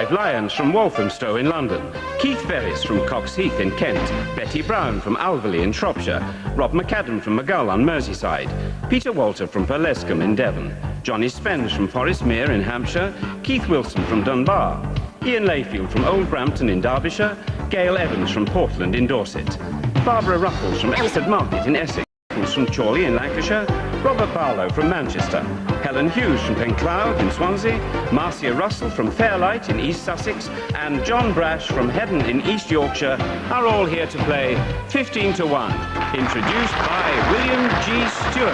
Clive Lyons from Walthamstow in London, Keith Ferris from Coxheath in Kent, Betty Brown from Alverley in Shropshire, Rob McAdam from Maghull on Merseyside, Peter Walter from Perlescombe in Devon, Johnny Spence from Forest Mere in Hampshire, Keith Wilson from Dunbar, Ian Layfield from Old Brampton in Derbyshire, Gail Evans from Portland in Dorset, Barbara Ruffles from Elford Market in Essex, from Chorley in Lancashire, Robert Barlow from Manchester, Helen Hughes from Pencloud in Swansea, Marcia Russell from Fairlight in East Sussex, and John Brash from Heddon in East Yorkshire are all here to play 15 to 1, introduced by William G. Stewart.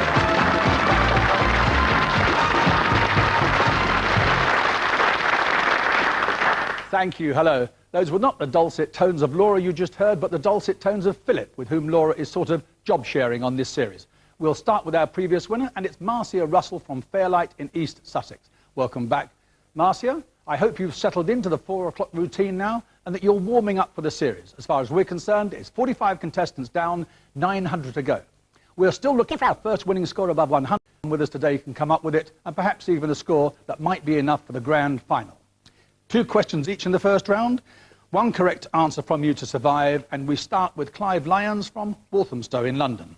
Thank you. Hello. Those were not the dulcet tones of Laura you just heard, but the dulcet tones of Philip, with whom Laura is sort of job sharing on this series. We'll start with our previous winner, and it's Marcia Russell from Fairlight in East Sussex. Welcome back, Marcia. I hope you've settled into the 4 o'clock routine now, and that you're warming up for the series. As far as we're concerned, it's 45 contestants down, 900 to go. We're still looking for our first winning score above 100. With us today can come up with it, and perhaps even a score that might be enough for the grand final. 2 questions each in the first round, 1 correct answer from you to survive, and we start with Clive Lyons from Walthamstow in London.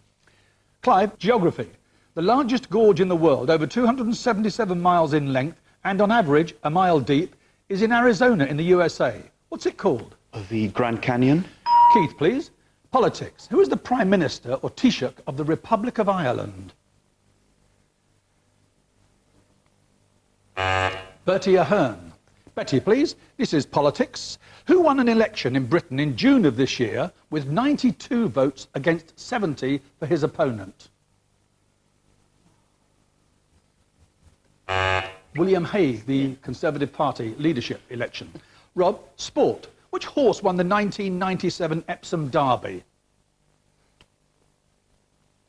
Clive, geography. The largest gorge in the world, over 277 miles in length, and on average a mile deep, is in Arizona in the USA. What's it called? The Grand Canyon. Keith, please. Politics. Who is the Prime Minister or Taoiseach of the Republic of Ireland? Bertie Ahern. Betty, please. This is politics. Who won an election in Britain in June of this year with 92 votes against 70 for his opponent? William Hague, the Conservative Party leadership election. Rob, sport. Which horse won the 1997 Epsom Derby?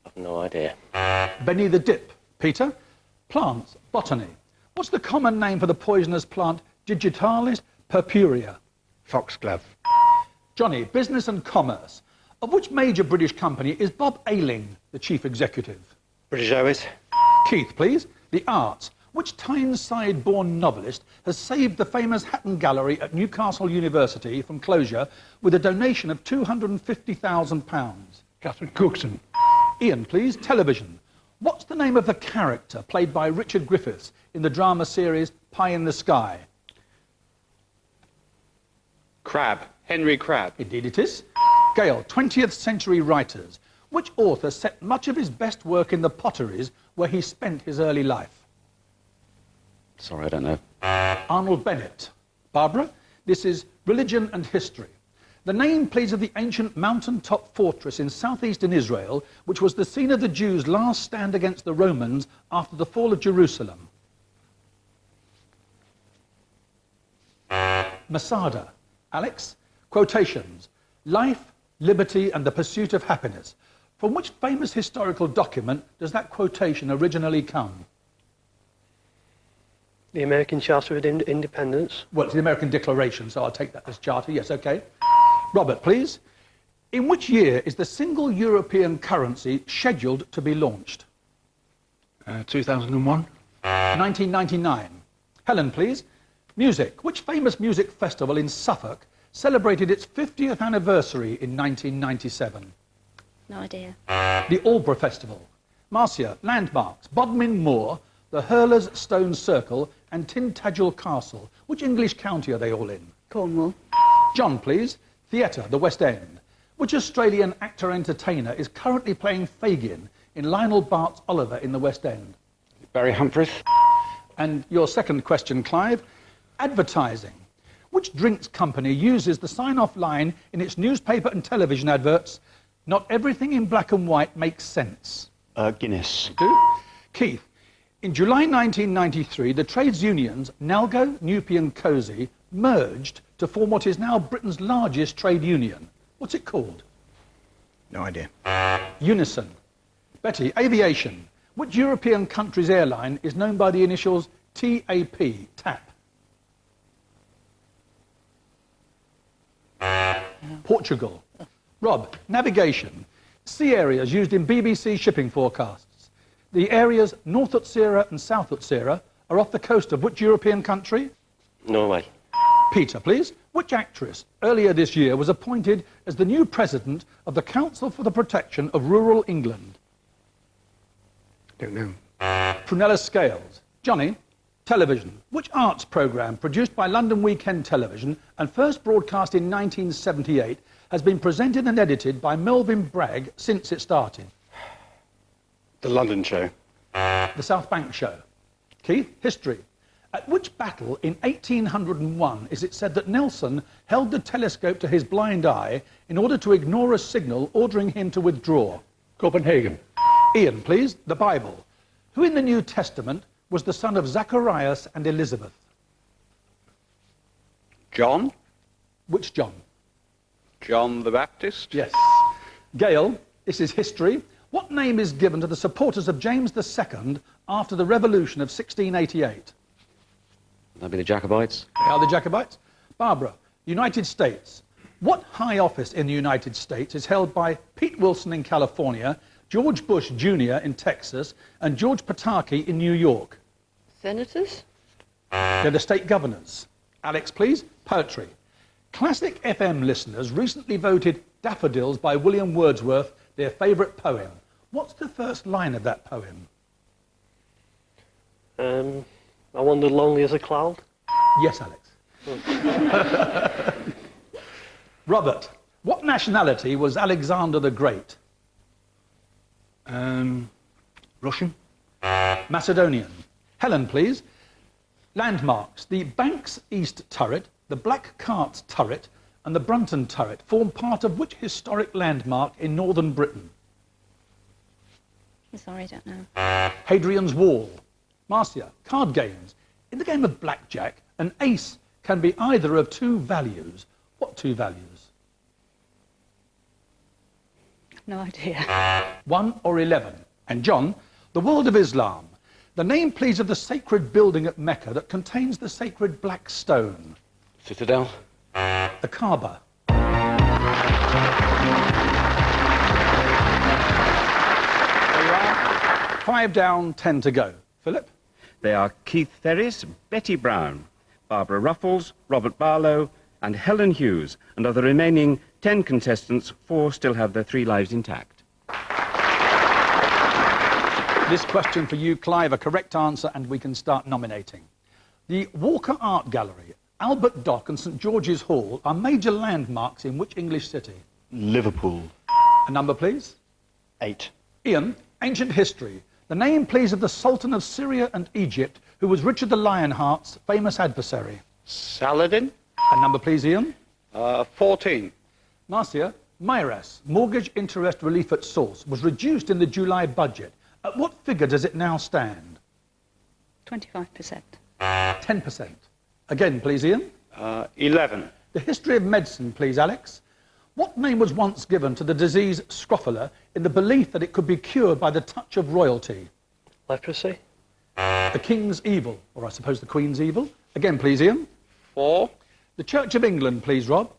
I've no idea. Benny the Dip. Peter, plants, botany. What's the common name for the poisonous plant Digitalis purpurea? Foxglove. Johnny, business and commerce. Of which major British company is Bob Ayling the chief executive? British Airways. Keith, please. The arts. Which Tyneside-born novelist has saved the famous Hatton Gallery at Newcastle University from closure with a donation of £250,000? Catherine Cookson. Ian, please. Television. What's the name of the character played by Richard Griffiths in the drama series Pie in the Sky? Crab. Henry Crab. Indeed it is. Gail, 20th century writers. Which author set much of his best work in the Potteries where he spent his early life? Sorry, I don't know. Arnold Bennett. Barbara, this is religion and history. The name, please, of the ancient mountaintop fortress in southeastern Israel, which was the scene of the Jews' last stand against the Romans after the fall of Jerusalem. Masada. Alex, quotations. Life, liberty, and the pursuit of happiness. From which famous historical document does that quotation originally come? The American Charter of Independence. Well, it's the American Declaration, so I'll take that as charter. Yes, OK. Robert, please. In which year is the single European currency scheduled to be launched? 2001. 1999. Helen, please. Music. Which famous music festival in Suffolk celebrated its 50th anniversary in 1997? No idea. The Aldeburgh Festival. Marcia, landmarks. Bodmin Moor, the Hurlers Stone Circle, and Tintagel Castle. Which English county are they all in? Cornwall. John, please. Theatre, the West End. Which Australian actor-entertainer is currently playing Fagin in Lionel Bart's Oliver in the West End? Barry Humphries. And your second question, Clive. Advertising. Which drinks company uses the sign-off line in its newspaper and television adverts, "Not everything in black and white makes sense"? Guinness. Keith, in July 1993, the trades unions Nalgo, Nupi and COSI merged to form what is now Britain's largest trade union. What's it called? No idea. Unison. Betty, aviation. Which European country's airline is known by the initials TAP, TAP? Portugal. Rob, navigation. Sea areas used in BBC shipping forecasts. The areas North Utsira and South Utsira are off the coast of which European country? Norway. Peter, please. Which actress earlier this year was appointed as the new president of the Council for the Protection of Rural England? Don't know. Prunella Scales. Johnny, television. Which arts programme produced by London Weekend Television and first broadcast in 1978 has been presented and edited by Melvyn Bragg since it started? The London Show. The South Bank Show. Keith, history. At which battle in 1801 is it said that Nelson held the telescope to his blind eye in order to ignore a signal ordering him to withdraw? Copenhagen. Ian, please. The Bible. Who in the New Testament was the son of Zacharias and Elizabeth? John. Which John? John the Baptist. Yes. Gail, this is history. What name is given to the supporters of James II after the Revolution of 1688? That'd be the Jacobites. They are the Jacobites. Barbara, United States. What high office in the United States is held by Pete Wilson in California, George Bush Jr. in Texas, and George Pataki in New York? Senators? They're the state governors. Alex, please. Poetry. Classic FM listeners recently voted Daffodils by William Wordsworth their favourite poem. What's the first line of that poem? I wandered lonely as a cloud. Yes, Alex. Robert, what nationality was Alexander the Great? Russian. Macedonian. Helen, please. Landmarks. The Banks East turret, the Black Cart's turret, and the Brunton turret form part of which historic landmark in northern Britain? I'm sorry, I don't know. Hadrian's Wall. Marcia, card games. In the game of blackjack, an ace can be either of two values. What two values? No idea. 1 or 11. And John, the world of Islam. The name, please, of the sacred building at Mecca that contains the sacred black stone. Citadel. The Kaaba. There you are. 5 down, 10 to go. Philip? They are Keith Ferris, Betty Brown, Barbara Ruffles, Robert Barlow, and Helen Hughes. And of the remaining 10 contestants, 4 still have their 3 lives intact. This question for you, Clive, a correct answer, and we can start nominating. The Walker Art Gallery, Albert Dock and St George's Hall are major landmarks in which English city? Liverpool. A number, please. 8. Ian, ancient history. The name, please, of the Sultan of Syria and Egypt, who was Richard the Lionheart's famous adversary. Saladin. A number, please, Ian. 14. Marcia, MIRAS, Mortgage Interest Relief at Source, was reduced in the July budget. At what figure does it now stand? 25%. 10%. Again, please, Ian. 11. The history of medicine, please, Alex. What name was once given to the disease scrofula in the belief that it could be cured by the touch of royalty? Leprosy. The king's evil, or I suppose the queen's evil. Again, please, Ian. 4. The Church of England, please, Rob.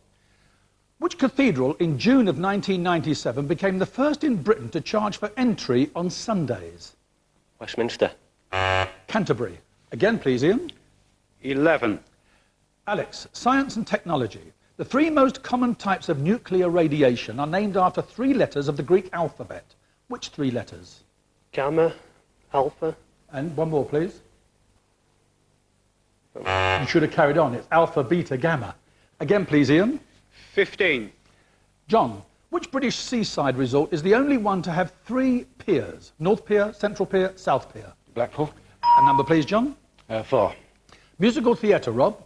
Which cathedral in June of 1997 became the first in Britain to charge for entry on Sundays? Westminster. Canterbury. Again, please, Ian. 11. Alex, science and technology. The 3 most common types of nuclear radiation are named after 3 letters of the Greek alphabet. Which 3 letters? Gamma. Alpha. And one more, please. You should have carried on. It's alpha, beta, gamma. Again, please, Ian. 15. John, which British seaside resort is the only one to have 3 piers? North Pier, Central Pier, South Pier. Blackpool. A number, please, John. 4. Musical theatre, Rob.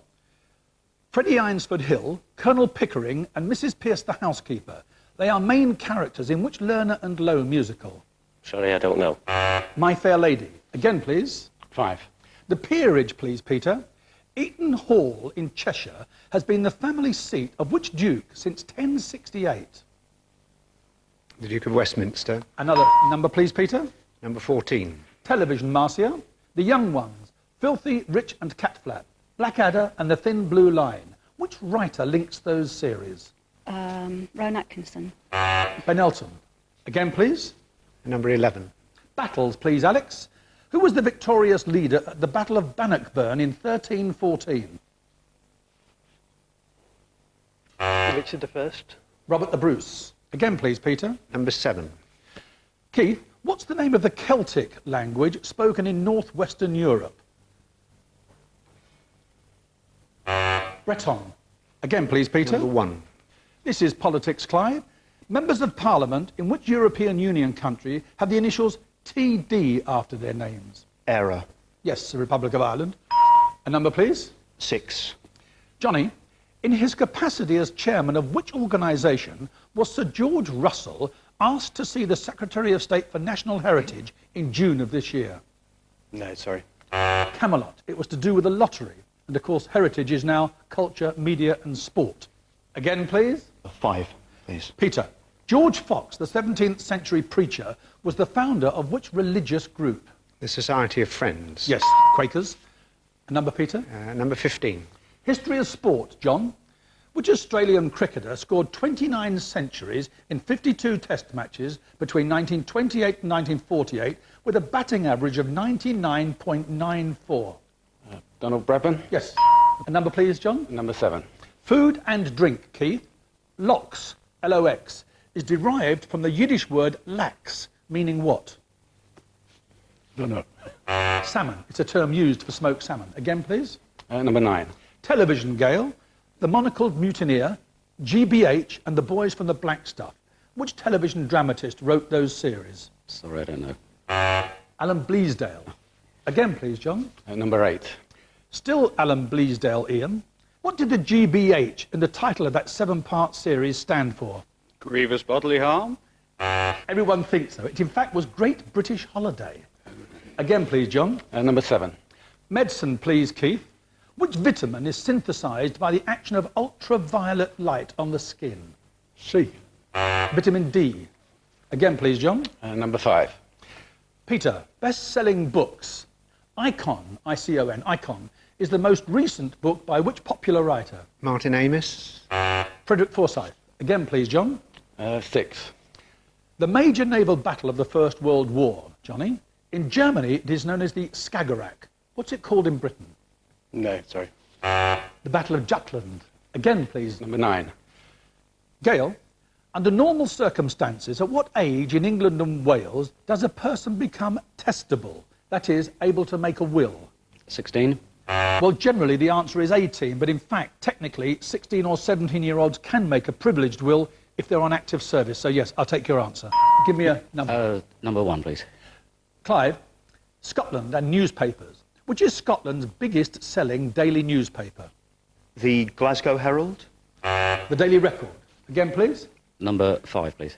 Freddie Eynsford Hill, Colonel Pickering, and Mrs. Pierce the housekeeper. They are main characters in which Lerner and Lowe musical? Sorry, I don't know. My Fair Lady. Again, please. 5. The peerage, please, Peter. Eaton Hall in Cheshire has been the family seat of which duke since 1068? The Duke of Westminster. Another number, please, Peter. Number 14. Television, Marcia. The Young Ones. Filthy, Rich and Catflap. Blackadder and The Thin Blue Line. Which writer links those series? Rowan Atkinson. Ben Elton. Again, please. Number 11. Battles, please, Alex. Who was the victorious leader at the Battle of Bannockburn in 1314? Richard I. Robert the Bruce. Again, please, Peter. Number 7. Keith, what's the name of the Celtic language spoken in northwestern Europe? Breton. Again, please, Peter. Number 1. This is Politics, Clive. Members of Parliament in which European Union country have the initials TD after their names? Error. Yes, the Republic of Ireland. A number, please. 6. Johnny, in his capacity as chairman of which organisation was Sir George Russell asked to see the Secretary of State for National Heritage in June of this year? No, sorry. Camelot. It was to do with the lottery. And of course, heritage is now culture, media and sport. Again, please. 5, please. Peter, George Fox, the 17th century preacher, was the founder of which religious group? The Society of Friends. Yes, Quakers. A number, Peter. Number 15. History of sport, John. Which Australian cricketer scored 29 centuries in 52 test matches between 1928 and 1948 with a batting average of 99.94? Donald Bradman. Yes. A number, please, John. Number 7. Food and drink, Keith. Lox, L-O-X, is derived from the Yiddish word lax, meaning what? Don't know. Salmon. It's a term used for smoked salmon. Again, please. Number 9. Television, Gale. The Monocled Mutineer, GBH, and The Boys from the Black Stuff. Which television dramatist wrote those series? Sorry, I don't know. Alan Bleasdale. Again, please, John. Number 8. Still Alan Bleasdale, Ian. What did the GBH in the title of that 7-part series stand for? Grievous bodily harm. Everyone thinks so. It, in fact, was Great British Holiday. Again, please, John. Number 7. Medicine, please, Keith. Which vitamin is synthesized by the action of ultraviolet light on the skin? C. Vitamin D. Again, please, John. Number 5. Peter, best-selling books. Icon, I-C-O-N, Icon, is the most recent book by which popular writer? Martin Amis. Frederick Forsyth. Again, please, John. 6. The major naval battle of the First World War, Johnny. In Germany, it is known as the Skagerrak. What's it called in Britain? No, sorry. The Battle of Jutland. Again, please. Number 9. Gail, under normal circumstances, at what age in England and Wales does a person become testable? That is, able to make a will? 16. Well, generally the answer is 18, but in fact, technically, 16 or 17-year-olds can make a privileged will if they're on active service. So yes, I'll take your answer. Give me a number. Number 1, please. Clive, Scotland and newspapers. Which is Scotland's biggest selling daily newspaper? The Glasgow Herald. The Daily Record. Again, please. Number 5, please.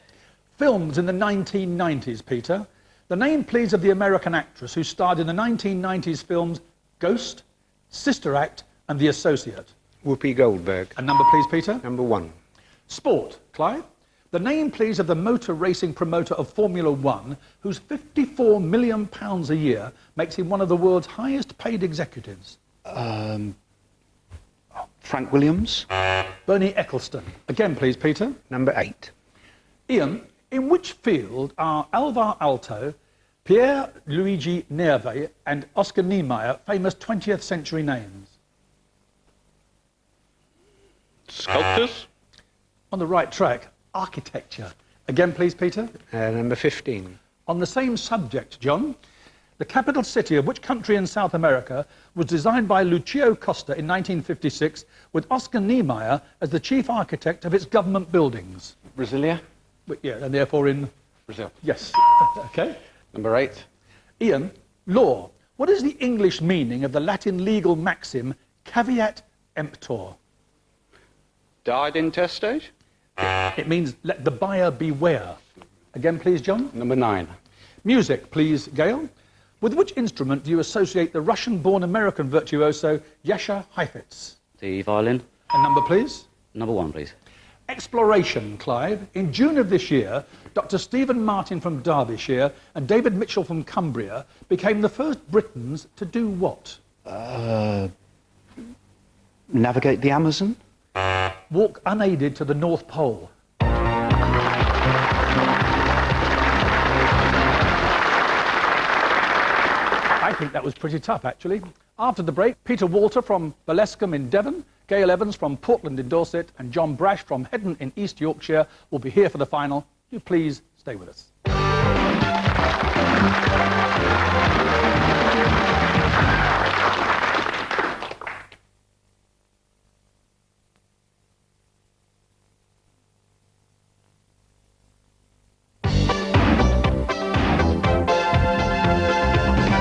Films in the 1990s, Peter. The name, please, of the American actress who starred in the 1990s films Ghost, Sister Act and The Associate. Whoopi Goldberg. A number, please, Peter. Number 1. Sport, Clive. The name, please, of the motor racing promoter of Formula One, whose £54 million a year makes him one of the world's highest paid executives. Frank Williams. Bernie Ecclestone. Again, please, Peter. Number 8. Ian, in which field are Alvar Aalto, Pierre Luigi Nervi and Oscar Niemeyer famous 20th century names? Sculptors. On the right track. Architecture. Again, please, Peter. Number 15. On the same subject, John, the capital city of which country in South America was designed by Lucio Costa in 1956 with Oscar Niemeyer as the chief architect of its government buildings? Brasilia. Yeah, and therefore in... Brazil. Yes. Okay. Number 8. Ian, law. What is the English meaning of the Latin legal maxim caveat emptor? Died intestate. It means let the buyer beware. Again, please, John. Number 9. Music, please, Gail. With which instrument do you associate the Russian-born American virtuoso Yasha Heifetz? The violin. A number, please. Number 1, please. Exploration, Clive. In June of this year, Dr. Stephen Martin from Derbyshire and David Mitchell from Cumbria became the first Britons to do what? Navigate the Amazon. Walk unaided to the North Pole. I think that was pretty tough, actually. After the break, Peter Walter from Bolescombe in Devon, Gail Evans from Portland in Dorset and John Brash from Heddon in East Yorkshire will be here for the final. Do please stay with us.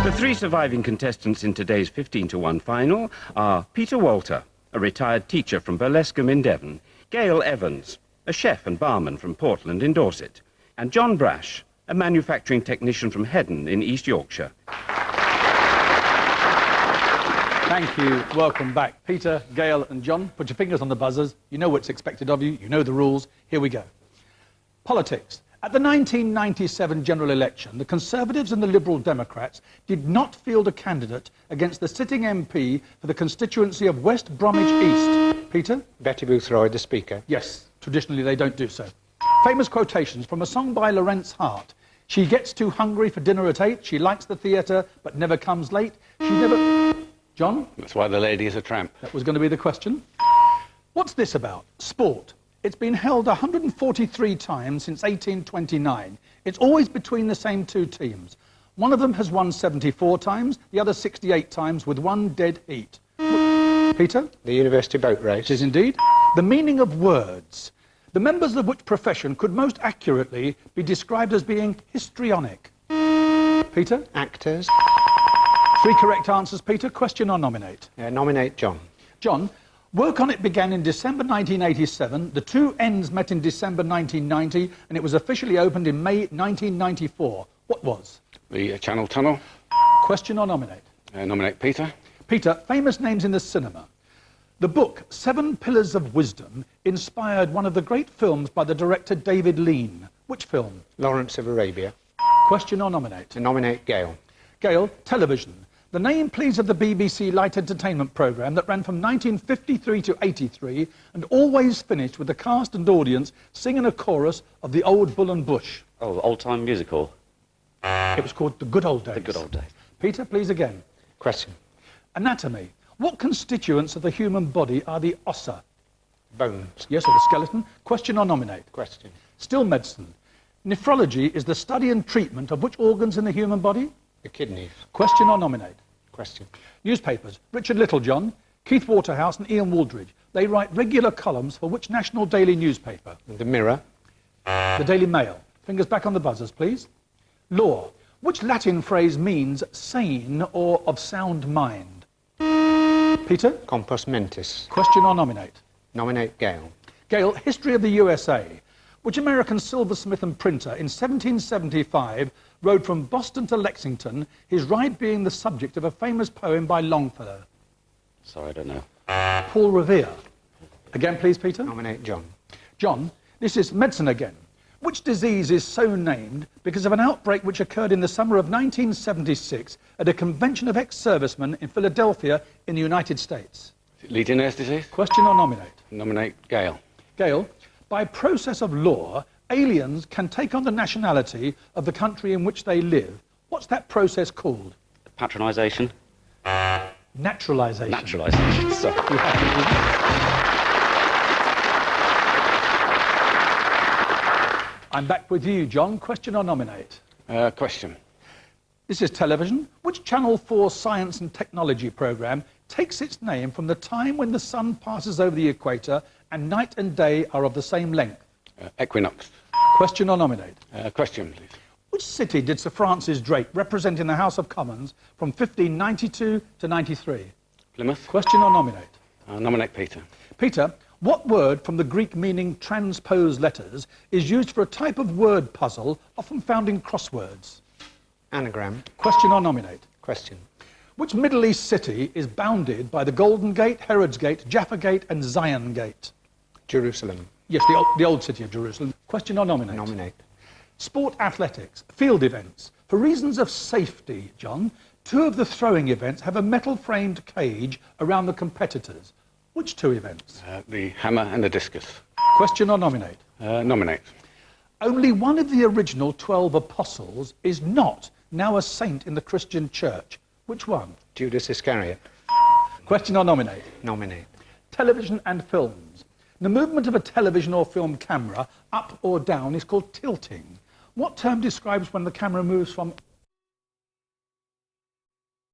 The three surviving contestants in today's 15-to-1 final are Peter Walter, a retired teacher from Burlescombe in Devon, Gail Evans, a chef and barman from Portland in Dorset, and John Brash, a manufacturing technician from Heddon in East Yorkshire. Thank you. Welcome back. Peter, Gail and John, put your fingers on the buzzers. You know what's expected of you. You know the rules. Here we go. Politics. At the 1997 general election, the Conservatives and the Liberal Democrats did not field a candidate against the sitting MP for the constituency of West Bromwich East. Peter? Betty Boothroyd, the Speaker. Yes, traditionally they don't do so. Famous quotations from a song by Lorenz Hart. She gets too hungry for dinner at 8. She likes the theatre, but never comes late. She never... John? That's why the lady is a tramp. That was going to be the question. What's this about? Sport. It's been held 143 times since 1829. It's always between the same two teams. One of them has won 74 times, the other 68 times with one dead heat. Peter? The University Boat Race. It is indeed. The meaning of words. The members of which profession could most accurately be described as being histrionic. Peter? Actors. 3 correct answers, Peter. Question or nominate? Nominate John. John, work on it began in December 1987. The two ends met in December 1990, and it was officially opened in May 1994. What was? The Channel Tunnel. Question or nominate? Nominate Peter. Peter, famous names in the cinema. The book, 7 Pillars of Wisdom, inspired one of the great films by the director David Lean. Which film? Lawrence of Arabia. Question or nominate? Nominate Gail. Gail, television. The name, please, of the BBC light entertainment programme that ran from 1953 to 83 and always finished with the cast and audience singing a chorus of the old Bull and Bush. Oh, old-time musical. It was called The Good Old Days. The Good Old Days. Peter, please again. Question. Anatomy. What constituents of the human body are the ossa? Bones. Yes, or the skeleton. Question or nominate? Question. Still medicine. Nephrology is the study and treatment of which organs in the human body? The kidneys. Question or nominate? Question. Newspapers. Richard Littlejohn, Keith Waterhouse and Ian Wooldridge. They write regular columns for which national daily newspaper? The Mirror. The Daily Mail. Fingers back on the buzzers, please. Law. Which Latin phrase means sane or of sound mind? Peter? Compos Mentis. Question or nominate? Nominate Gail. Gail, history of the USA. Which American silversmith and printer in 1775 rode from Boston to Lexington, his ride being the subject of a famous poem by Longfellow? Sorry, I don't know. Paul Revere. Again, please, Peter. Nominate John. John, this is medicine again. Which disease is so named because of an outbreak which occurred in the summer of 1976 at a convention of ex-servicemen in Philadelphia in the United States? Legionnaires' disease. Question or nominate? Nominate Gail. Gail, by process of law, aliens can take on the nationality of the country in which they live. What's that process called? Patronisation. Naturalisation. Naturalisation. Sorry. You have to- I'm back with you, John. Question or nominate? Question. This is television. Which Channel 4 science and technology programme takes its name from the time when the sun passes over the equator and night and day are of the same length? Equinox. Question or nominate? Question, please. Which city did Sir Francis Drake represent in the House of Commons from 1592 to 93? Plymouth. Question or nominate? Nominate Peter. Peter, what word from the Greek meaning transpose letters is used for a type of word puzzle often found in crosswords? Anagram. Question or nominate? Question. Which Middle East city is bounded by the Golden Gate, Herod's Gate, Jaffa Gate and Zion Gate? Jerusalem. Yes, the old city of Jerusalem. Question or nominate? Nominate. Sport athletics, field events. For reasons of safety, John, 2 of the throwing events have a metal-framed cage around the competitors. Which 2 events? The hammer and the discus. Question or nominate? Nominate. Only one of the original 12 apostles is not now a saint in the Christian church. Which one? Judas Iscariot. Question or nominate? Nominate. television and films. The movement of a television or film camera up or down is called tilting. What term describes when the camera moves from